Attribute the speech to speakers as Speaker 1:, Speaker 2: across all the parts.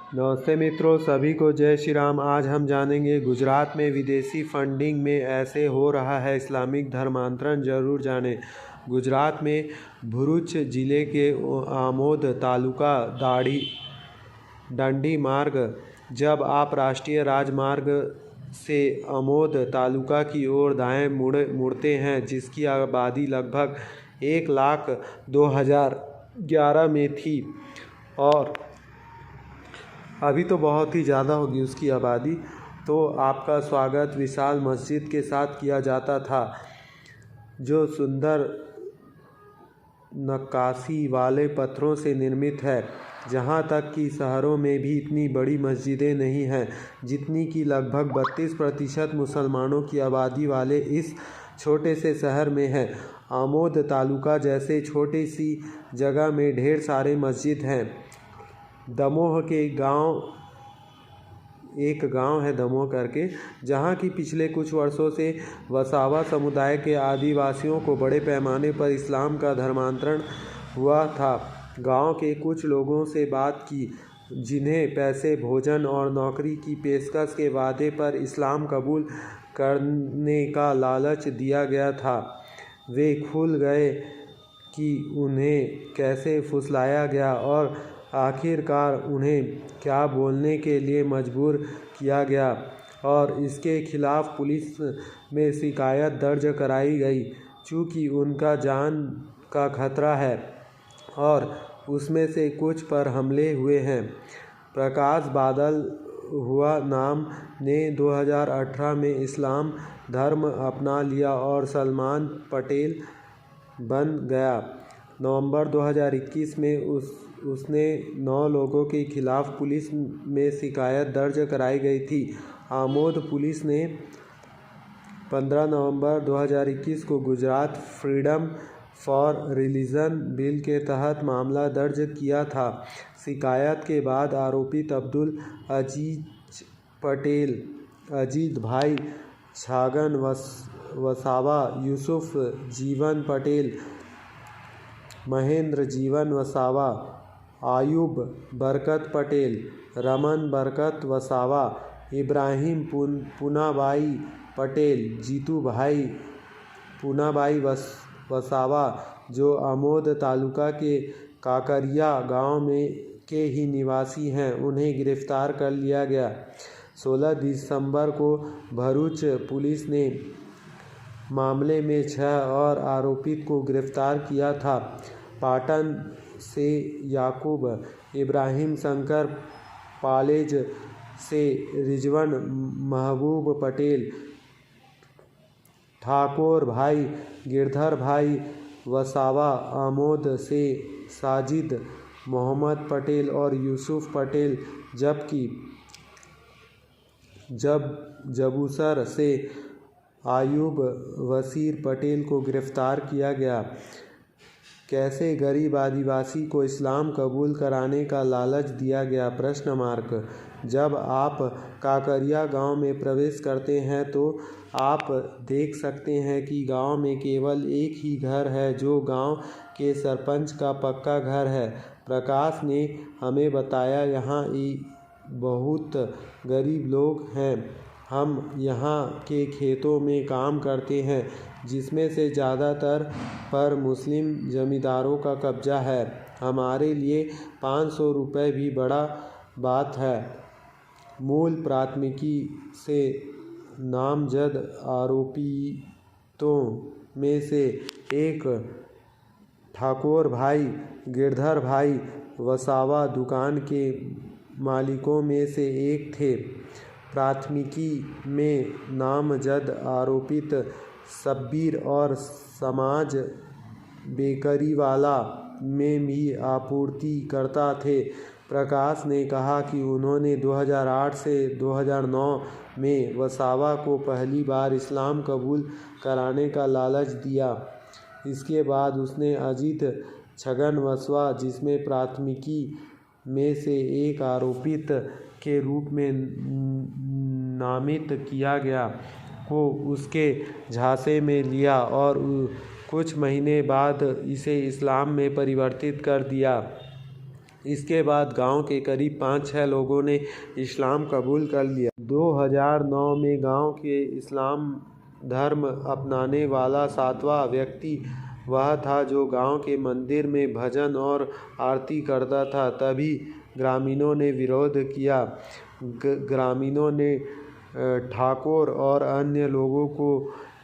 Speaker 1: नमस्ते मित्रों, सभी को जय श्री राम। आज हम जानेंगे गुजरात में विदेशी फंडिंग में ऐसे हो रहा है इस्लामिक धर्मांतरण। जरूर जानें। गुजरात में भरूच जिले के आमोद तालुका दांडी मार्ग जब आप राष्ट्रीय राजमार्ग से आमोद तालुका की ओर दाएं मुड़ते हैं, जिसकी आबादी लगभग 1,02,011 में थी और अभी तो बहुत ही ज़्यादा होगी उसकी आबादी, तो आपका स्वागत विशाल मस्जिद के साथ किया जाता था, जो सुंदर नक्काशी वाले पत्थरों से निर्मित है। जहाँ तक कि शहरों में भी इतनी बड़ी मस्जिदें नहीं हैं जितनी कि लगभग 32% मुसलमानों की आबादी वाले इस छोटे से शहर में है। आमोद तालुका जैसे छोटी सी जगह में ढेर सारे मस्जिद हैं। दमोह के एक गांव है दमोह करके, जहां की पिछले कुछ वर्षों से वसावा समुदाय के आदिवासियों को बड़े पैमाने पर इस्लाम का धर्मांतरण हुआ था। गांव के कुछ लोगों से बात की जिन्हें पैसे, भोजन और नौकरी की पेशकश के वादे पर इस्लाम कबूल करने का लालच दिया गया था। वे खुल गए कि उन्हें कैसे फुसलाया गया और आखिरकार उन्हें क्या बोलने के लिए मजबूर किया गया, और इसके खिलाफ पुलिस में शिकायत दर्ज कराई गई। चूँकि उनका जान का खतरा है और उसमें से कुछ पर हमले हुए हैं। प्रकाश बादल हुआ नाम ने 2018 में इस्लाम धर्म अपना लिया और सलमान पटेल बन गया। नवंबर 2021 में उसने 9 लोगों के खिलाफ पुलिस में शिकायत दर्ज कराई गई थी। आमोद पुलिस ने 15 नवंबर 2021 को Gujarat freedom for religion bill के तहत मामला दर्ज किया था। शिकायत के बाद आरोपित अब्दुल अजीज भाई छागन वसावा, यूसुफ जीवन पटेल, महेंद्र जीवन वसावा, आयुब बरकत पटेल, रमन बरकत वसावा, इब्राहिम पूनाबाई पटेल, जीतू भाई पूनाबाई वसावा, जो आमोद तालुका के काकरिया गांव में के ही निवासी हैं, उन्हें गिरफ्तार कर लिया गया। 16 दिसंबर को भरूच पुलिस ने मामले में 6 और आरोपित को गिरफ्तार किया था। पाटन से याकूब इब्राहिम, शंकर पालेज से रिजवन महबूब पटेल, ठाकुर भाई गिरधर भाई वसावा, आमोद से साजिद मोहम्मद पटेल और यूसुफ पटेल, जबकि जबूसर से आयुब वसीर पटेल को गिरफ्तार किया गया। कैसे गरीब आदिवासी को इस्लाम कबूल कराने का लालच दिया गया? जब आप काकरिया गांव में प्रवेश करते हैं तो आप देख सकते हैं कि गांव में केवल एक ही घर है, जो गांव के सरपंच का पक्का घर है। प्रकाश ने हमें बताया, यहाँ बहुत गरीब लोग हैं। हम यहाँ के खेतों में काम करते हैं, जिसमें से ज़्यादातर पर मुस्लिम जमींदारों का कब्जा है। हमारे लिए 500 रुपये भी बड़ा बात है। मूल प्राथमिकी से नामजद आरोपितों में से एक ठाकुर भाई गिरधर भाई वसावा दुकान के मालिकों में से एक थे। प्राथमिकी में नामजद आरोपित शब्बीर और समाज बेकरीवाला में भी आपूर्ति करता थे। प्रकाश ने कहा कि उन्होंने 2008 से 2009 में वसावा को पहली बार इस्लाम कबूल कराने का लालच दिया। इसके बाद उसने अजीत छगन वसवा, जिसमें प्राथमिकी में से एक आरोपित के रूप में नामित किया गया, को उसके झांसे में लिया और कुछ महीने बाद इसे इस्लाम में परिवर्तित कर दिया। इसके बाद गांव के करीब 5-6 लोगों ने इस्लाम कबूल कर लिया। 2009 में गांव के इस्लाम धर्म अपनाने वाला 7वां व्यक्ति वह था जो गांव के मंदिर में भजन और आरती करता था। तभी ग्रामीणों ने विरोध किया। ग्रामीणों ने ठाकुर और अन्य लोगों को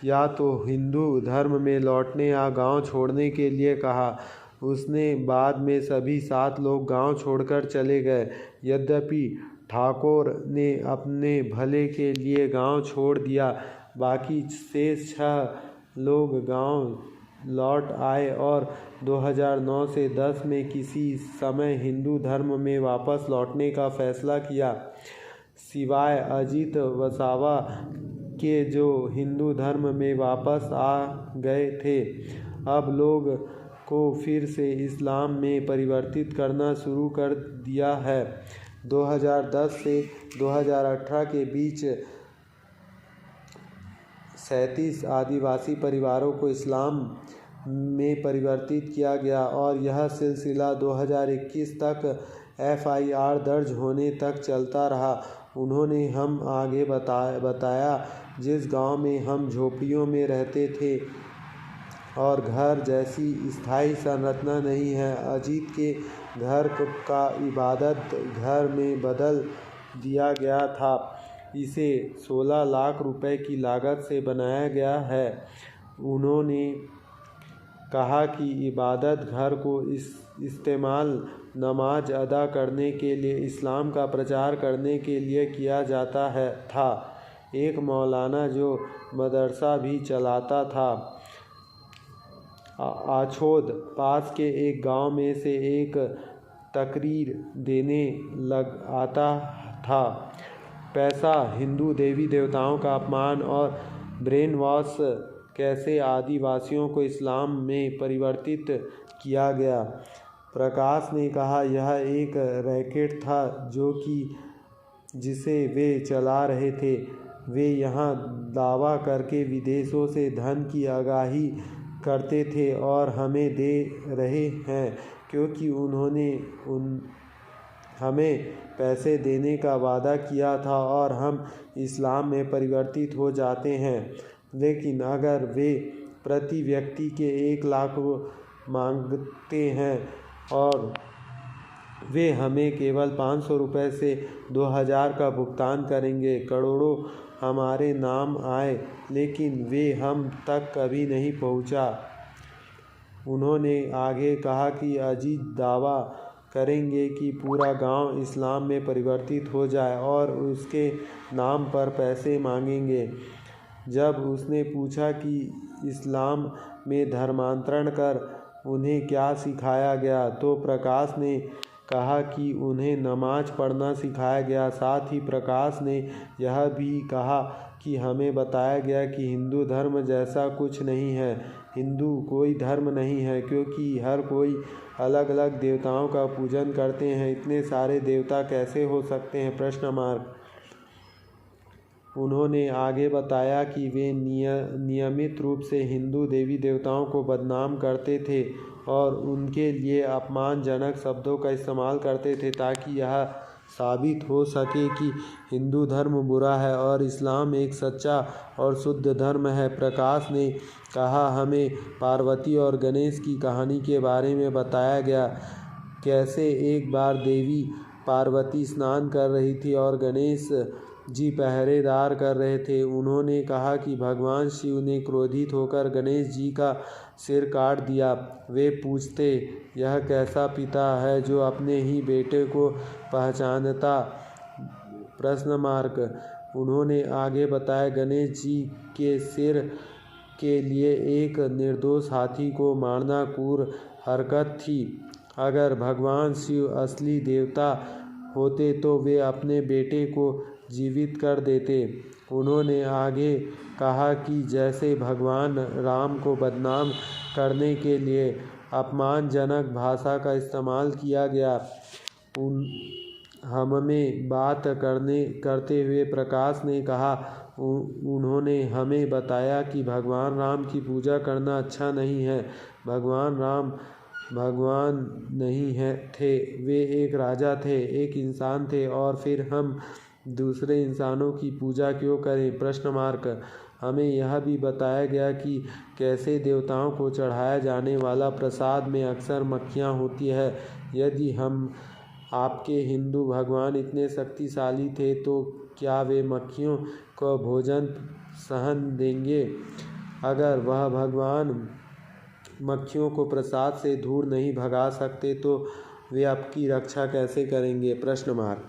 Speaker 1: या तो हिंदू धर्म में लौटने या गांव छोड़ने के लिए कहा। उसने बाद में सभी 7 लोग गांव छोड़कर चले गए। यद्यपि ठाकुर ने अपने भले के लिए गांव छोड़ दिया, बाकी शेष 6 लोग गांव लौट आए और 2009 से 10 में किसी समय हिंदू धर्म में वापस लौटने का फैसला किया। सिवाय अजीत वसावा के जो हिंदू धर्म में वापस आ गए थे, अब लोग को फिर से इस्लाम में परिवर्तित करना शुरू कर दिया है। 2010 से 2018 के बीच 37 आदिवासी परिवारों को इस्लाम में परिवर्तित किया गया और यह सिलसिला 2021 तक FIR दर्ज होने तक चलता रहा। उन्होंने हम आगे बताया जिस गांव में हम झोपड़ियों में रहते थे और घर जैसी स्थायी संरचना नहीं है, अजीत के घर का इबादत घर में बदल दिया गया था। इसे 16 लाख रुपए की लागत से बनाया गया है। उन्होंने कहा कि इबादत घर को इस्तेमाल नमाज अदा करने के लिए, इस्लाम का प्रचार करने के लिए किया जाता था। एक मौलाना जो मदरसा भी चलाता था। आछोद पास के एक गांव में से एक तकरीर देने आता था। पैसा, हिंदू देवी देवताओं का अपमान और ब्रेन वॉश कैसे आदिवासियों को इस्लाम में परिवर्तित किया गया। प्रकाश ने कहा यह एक रैकेट था जिसे वे चला रहे थे। वे यहाँ दावा करके विदेशों से धन की आगाही करते थे और हमें दे रहे हैं क्योंकि उन्होंने हमें पैसे देने का वादा किया था और हम इस्लाम में परिवर्तित हो जाते हैं। लेकिन अगर वे प्रति व्यक्ति के 1 लाख मांगते हैं और वे हमें केवल 500 रुपये से 2000 का भुगतान करेंगे, करोड़ों हमारे नाम आए, लेकिन वे हम तक कभी नहीं पहुंचा। उन्होंने आगे कहा कि अजीत दावा करेंगे कि पूरा गांव इस्लाम में परिवर्तित हो जाए और उसके नाम पर पैसे मांगेंगे। जब उसने पूछा कि इस्लाम में धर्मांतरण कर उन्हें क्या सिखाया गया, तो प्रकाश ने कहा कि उन्हें नमाज पढ़ना सिखाया गया। साथ ही प्रकाश ने यह भी कहा कि हमें बताया गया कि हिंदू धर्म जैसा कुछ नहीं है। हिंदू कोई धर्म नहीं है क्योंकि हर कोई अलग अलग देवताओं का पूजन करते हैं। इतने सारे देवता कैसे हो सकते हैं? उन्होंने आगे बताया कि वे नियमित रूप से हिंदू देवी देवताओं को बदनाम करते थे और उनके लिए अपमानजनक शब्दों का इस्तेमाल करते थे ताकि यह साबित हो सके कि हिंदू धर्म बुरा है और इस्लाम एक सच्चा और शुद्ध धर्म है। प्रकाश ने कहा हमें पार्वती और गणेश की कहानी के बारे में बताया गया। कैसे एक बार देवी पार्वती स्नान कर रही थी और गणेश जी पहरेदार कर रहे थे। उन्होंने कहा कि भगवान शिव ने क्रोधित होकर गणेश जी का सिर काट दिया। वे पूछते, यह कैसा पिता है जो अपने ही बेटे को पहचानता? उन्होंने आगे बताया, गणेश जी के सिर के लिए एक निर्दोष हाथी को मारना क्रूर हरकत थी। अगर भगवान शिव असली देवता होते तो वे अपने बेटे को जीवित कर देते। उन्होंने आगे कहा कि जैसे भगवान राम को बदनाम करने के लिए अपमानजनक भाषा का इस्तेमाल किया गया। हममें बात करते हुए प्रकाश ने कहा, उन्होंने हमें बताया कि भगवान राम की पूजा करना अच्छा नहीं है। भगवान राम भगवान नहीं थे, वे एक राजा थे, एक इंसान थे, और फिर हम दूसरे इंसानों की पूजा क्यों करें? प्रश्न मार्क। हमें यह भी बताया गया कि कैसे देवताओं को चढ़ाया जाने वाला प्रसाद में अक्सर मक्खियाँ होती है। यदि हम आपके हिंदू भगवान इतने शक्तिशाली थे तो क्या वे मक्खियों को भोजन सहन देंगे? अगर वह भगवान मक्खियों को प्रसाद से दूर नहीं भगा सकते तो वे आपकी रक्षा कैसे करेंगे? प्रश्न मार्क।